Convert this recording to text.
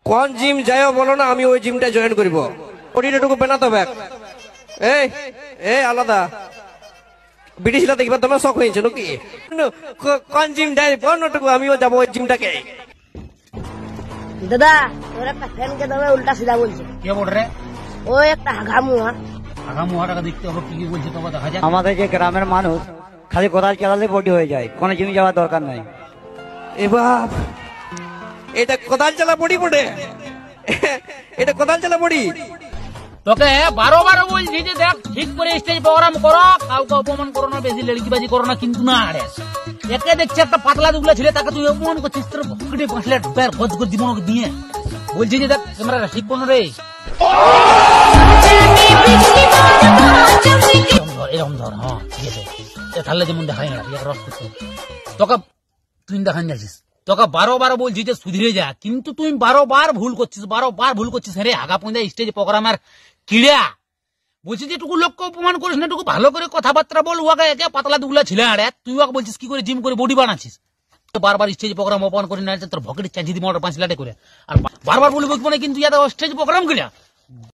কোন জিম যাইও বলো না, আমি ওই জিমটা জয়েন করব। বডিটাটুকু বানাতে হবে। এই এই আলাদা ব্রিটিশরা দেখবা তোমার শখ হয়েছে নাকি? কোন জিম যাই বলটুকু আমিও যাবো ওই জিমটাকে। দাদা তোর একটা ফ্যানকে দেবে উল্টা সিধা বলছে। কে বল রে? ও একটা হাগামুহা। হাগামুহাটাকে দেখতে হবে কি বলছে তবে দেখা যাক। আমাদের যে গ্রামের মানুষ খালি কোদাল চালালে বডি হয়ে যায়, কোনো জিম যাওয়ার দরকার নাই। এ বাপ, এটা কোদাল চালা বডি বটে, এটা কোদাল চালা বডি। তোকে 12 বলছি যে দেখ ঠিক করে স্টেজ প্রোগ্রাম করো, কাউকে অপমান করো না, বেশি লেড়কিবাজি করো না, কিন্তু না আরে একে দেখছি একটা পাতলা দুগলা ছেলে, তাকে তুই অপমান করছিস, তোর পকেটে 5 লাখ টাকার খরচ করে দিব দিয়ে বলছি যে দেখ ক্যামেরাটা ঠিক করো রে, এরকম ধর। হ্যাঁ ঠিক আছে, তাহলে যেমন দেখাই না রস করতে তোকে তুই দেখান যাচ্ছিস। তোকে 12 বলছি যে সুধরে যা, কিন্তু তুই 12 ভুল করছিস, 12 ভুল করছিস। রে আগা পয়দা স্টেজ প্রোগ্রামের কিড়া বলছি যে টুকু লোককে অপমান করিস না, টুকু ভালো করে কথাবার্তা বল। ওকে একে পাতলা দুগুলা ছিল আরে তুই ওকে বলছিস কি করে জিম করে বডি বানাচ্ছিস। বারবার স্টেজ প্রোগ্রাম অপমান করে না, তোর ভকেটে চাঁচি দিব 5 লাখ করে, আর বারবার বলবো মানে কিন্তু স্টেজ প্রোগ্রাম কিনা